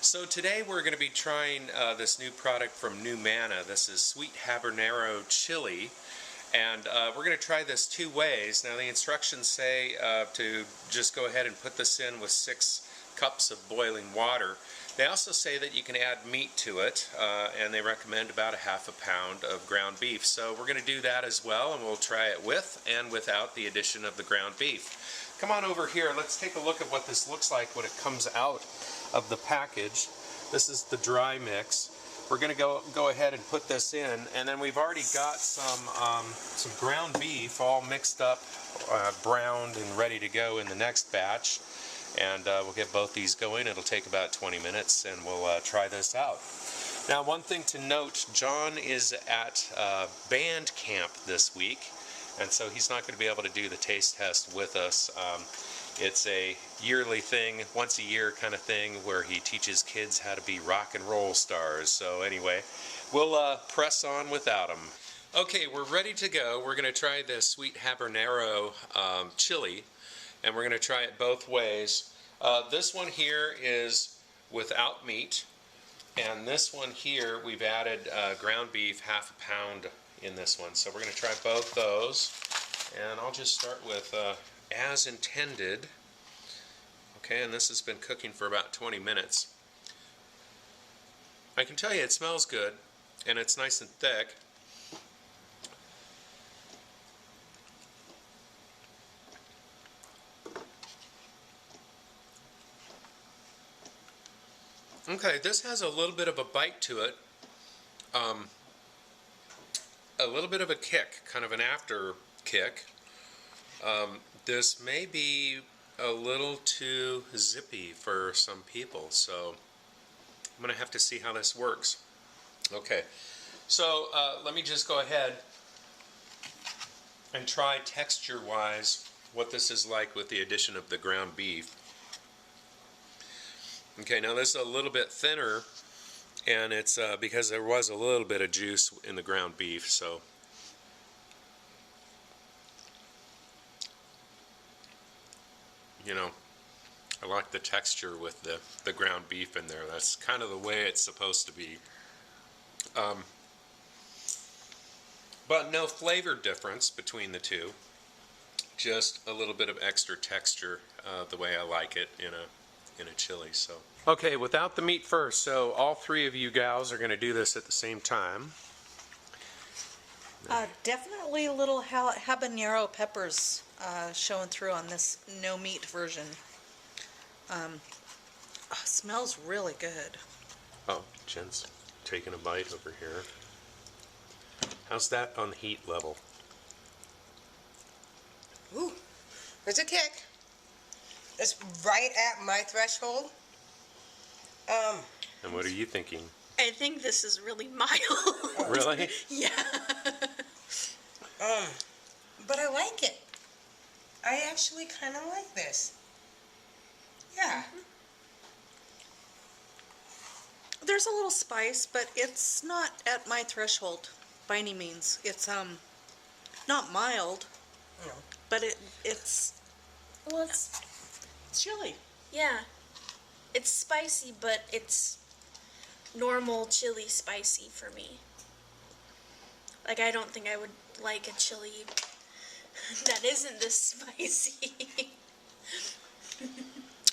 So today we're going to be trying this new product from NuManna. This is Sweet Habanero Chili, and we're going to try this two ways. Now the instructions say to just go ahead and put this in with 6 cups of boiling water. They also say that you can add meat to it, and they recommend about a ½ pound of ground beef. So we're going to do that as well, and we'll try it with and without the addition of the ground beef. Come on over here, let's take a look at what this looks like when it comes out of the package. This is the dry mix. We're going to go ahead and put this in, and then we've already got some ground beef all mixed up, browned and ready to go in the next batch. And we'll get both these going. It'll take about 20 minutes, and we'll try this out. Now, one thing to note, John is at band camp this week, and so he's not going to be able to do the taste test with us. It's a yearly thing, once a year kind of thing, where he teaches kids how to be rock and roll stars. So anyway, we'll press on without him. Okay, we're ready to go. We're going to try this Sweet Habanero Chili, and we're going to try it both ways. This one here is without meat, and this one here we've added ground beef, ½ pound in this one. So we're going to try both those, and I'll just start with as intended. Okay, and this has been cooking for about 20 minutes. I can tell you it smells good, and it's nice and thick. Okay, this has a little bit of a bite to it, a little bit of a kick, kind of an after kick. This may be a little too zippy for some people, so I'm going to have to see how this works. Okay, so let me just go ahead and try texture-wise what this is like with the addition of the ground beef. Okay, now this is a little bit thinner, and it's because there was a little bit of juice in the ground beef, so. You know, I like the texture with the ground beef in there. That's kind of the way it's supposed to be. But no flavor difference between the two. Just a little bit of extra texture, the way I like it in a chili. So okay, without the meat first. So all 3 of you gals are going to do this at the same time. Definitely a little habanero peppers showing through on this no meat version. Smells really good. Oh, Jen's taking a bite over here. How's that on the heat level? Ooh, there's a kick. It's right at my threshold. And what are you thinking? I think this is really mild. Really? Yeah. But I like it. I actually kind of like this. Yeah. There's a little spice, but it's not at my threshold by any means. It's not mild, No. but it's chili. Yeah. It's spicy, but it's normal chili spicy for me. Like, I don't think I would like a chili that isn't this spicy.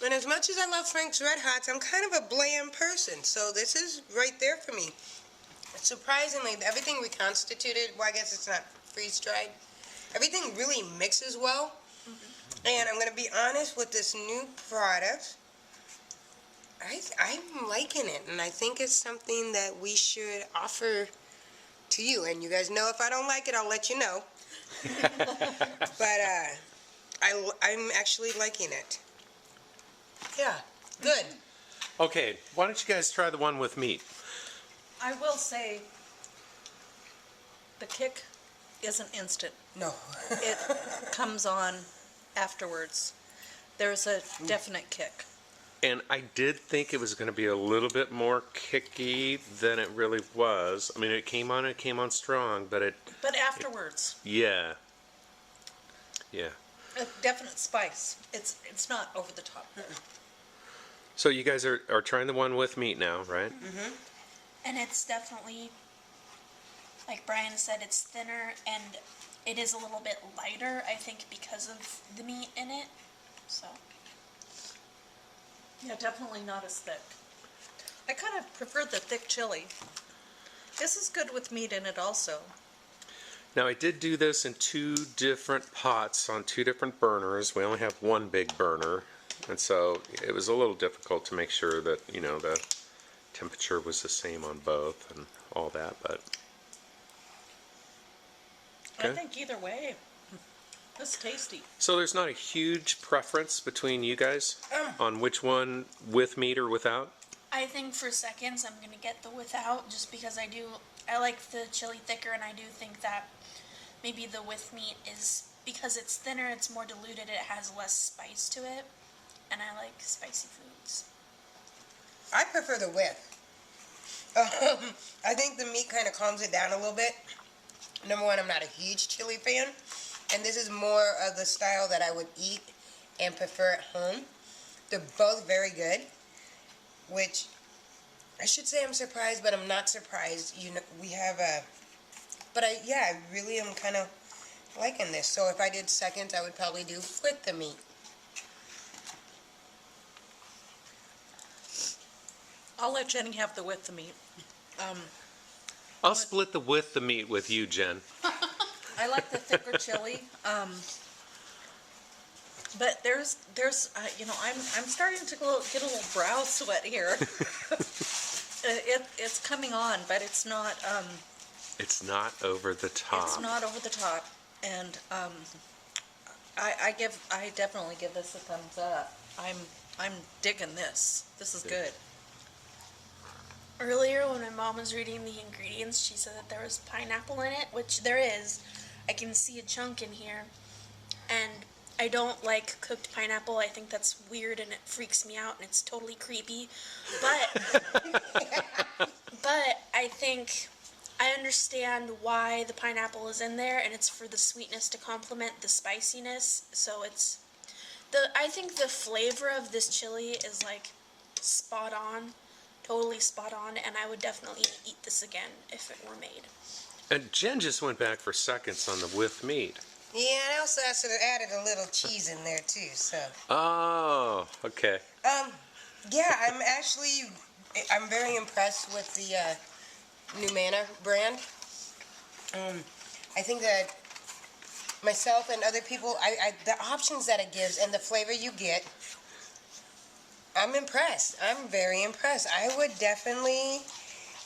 And as much as I love Frank's Red Hots, I'm kind of a bland person, so this is right there for me. Surprisingly, everything reconstituted, well, I guess it's not freeze-dried, everything really mixes well. And I'm going to be honest with this new product, I'm liking it, and I think it's something that we should offer to you. And you guys know if I don't like it, I'll let you know. But I'm actually liking it. Yeah, good. Okay, why don't you guys try the one with meat? I will say the kick isn't instant. No. It comes on afterwards. There's a definite kick. And I did think it was going to be a little bit more kicky than it really was. I mean, it came on strong, but it... But afterwards. Yeah. Yeah. A definite spice. It's not over the top. So you guys are trying the one with meat now, right? Mm-hmm. And it's definitely, like Brian said, it's thinner and it is a little bit lighter, I think, because of the meat in it. So, Yeah, definitely not as thick. I kind of prefer the thick chili. This is good with meat in it also. Now I did do this in 2 different pots on 2 different burners. We only have one big burner, and so it was a little difficult to make sure that, you know, the temperature was the same on both and all that, but I okay. think either way, it's tasty. So there's not a huge preference between you guys on which one, with meat or without? I think for seconds I'm going to get the without, just because I like the chili thicker, and I do think that maybe the with meat is, because it's thinner, it's more diluted, it has less spice to it, and I like spicy foods. I prefer the with. I think the meat kind of calms it down a little bit. Number one, I'm not a huge chili fan, and this is more of the style that I would eat and prefer at home. They're both very good, which I should say I'm surprised, but I'm not surprised. You know, we have a, but I really am kind of liking this. So if I did seconds, I would probably do with the meat. I'll let Jenny have the with the meat. I'll split the with the meat with you, Jen. I like the thicker chili. But there's you know, I'm starting to get a little brow sweat here. It's coming on, but it's not It's not over the top. it's not over the top, and I definitely give this a thumbs up. I'm digging this. This is good. Earlier, when my mom was reading the ingredients, she said that there was pineapple in it, which there is. I can see a chunk in here, and I don't like cooked pineapple. I think that's weird and it freaks me out and it's totally creepy. But but I think I understand why the pineapple is in there, and it's for the sweetness to complement the spiciness. So I think the flavor of this chili is like spot on, totally spot on, and I would definitely eat this again if it were made. And Jen just went back for seconds on the with meat. Yeah, and I also added a little cheese in there too. So. Oh, okay. Yeah, I'm very impressed with the NuManna brand. I think that myself and other people, the options that it gives and the flavor you get, I'm impressed. I'm very impressed. I would definitely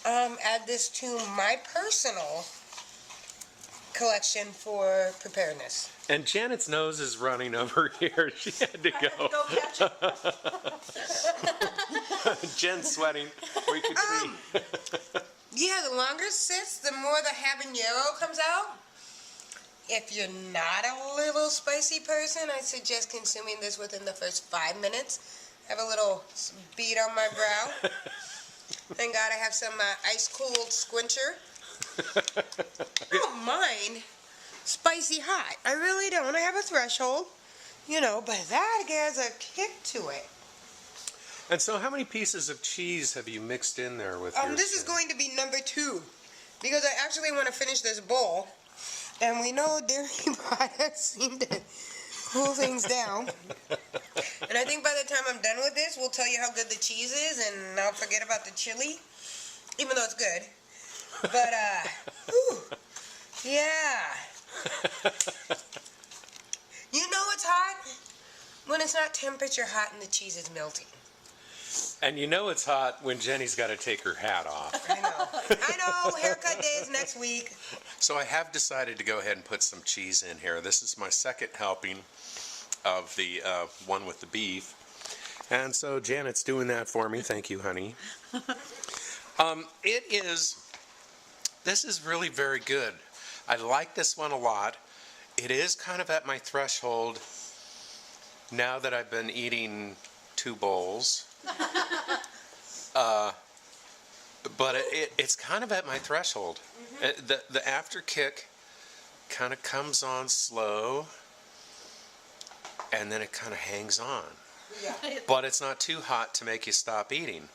add this to my personal collection for preparedness. And Janet's nose is running over here. She had to go. Go catch it. Jen's sweating. We could see. Yeah, the longer it sits, the more the habanero comes out. If you're not a little spicy person, I suggest consuming this within the first 5 minutes. Have a little bead on my brow. Thank God I have some ice-cooled squincher. I don't mind spicy hot. I really don't. I have a threshold, you know, but that has a kick to it. And so how many pieces of cheese have you mixed in there with yours? This is going to be number 2, because I actually want to finish this bowl, and we know dairy products seem to cool things down. And I think by the time I'm done with this, we'll tell you how good the cheese is, and I'll forget about the chili, even though it's good. But, whew, yeah. You know it's hot when it's not temperature hot and the cheese is melting. And you know it's hot when Jenny's got to take her hat off. I know, haircut day is next week. So I have decided to go ahead and put some cheese in here. This is my second helping of the one with the beef. And so Janet's doing that for me. Thank you, honey. This is really very good. I like this one a lot. It is kind of at my threshold now that I've been eating 2 bowls. But it's kind of at my threshold. The after kick kind of comes on slow, and then it kind of hangs on. Yeah. but it's not too hot to make you stop eating.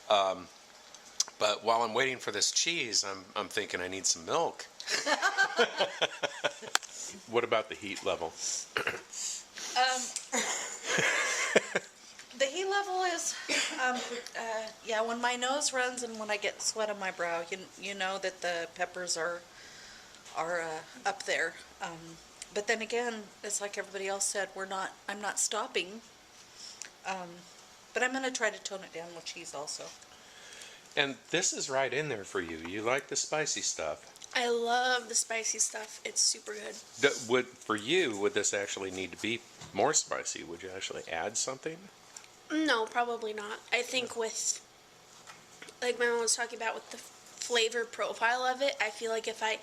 But while I'm waiting for this cheese, I'm thinking I need some milk. What about the heat level? The heat level is, yeah, when my nose runs and when I get sweat on my brow, you know that the peppers are up there. But then again, it's like everybody else said, I'm not stopping. But I'm gonna try to tone it down with cheese also. And this is right in there for you. You like the spicy stuff. I love the spicy stuff. It's super good. For you, would this actually need to be more spicy? Would you actually add something? No, probably not. I think with, like my mom was talking about, with the flavor profile of it, I feel like if I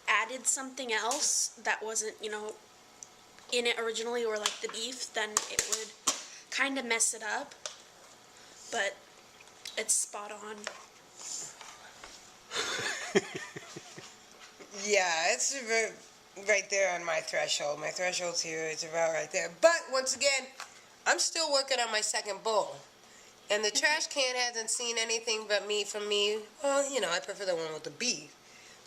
added something else that wasn't, in it originally, or like the beef, then it would kind of mess it up. But it's spot on. Yeah, it's right there on my threshold. My threshold's here. It's about right there. But once again, I'm still working on my second bowl. And the trash can hasn't seen anything but me from me. Well, I prefer the one with the beef.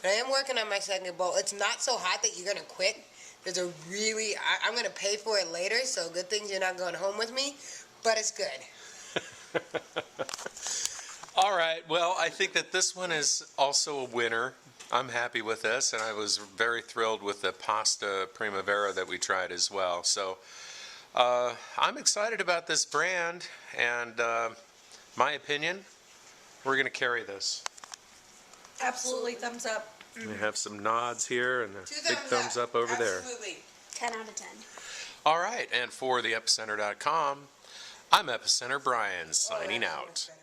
But I am working on my second bowl. It's not so hot that you're going to quit. There's I'm going to pay for it later, so good thing you're not going home with me. But it's good. All right. Well, I think that this one is also a winner. I'm happy with this, and I was very thrilled with the pasta primavera that we tried as well. So I'm excited about this brand, and my opinion, we're going to carry this. Absolutely, thumbs up. We have some nods here and a Two big thumbs up over there. Absolutely. 10 out of 10. All right, and for the Epicenter.com, I'm Epicenter Brian, signing Oh, that's out. much better.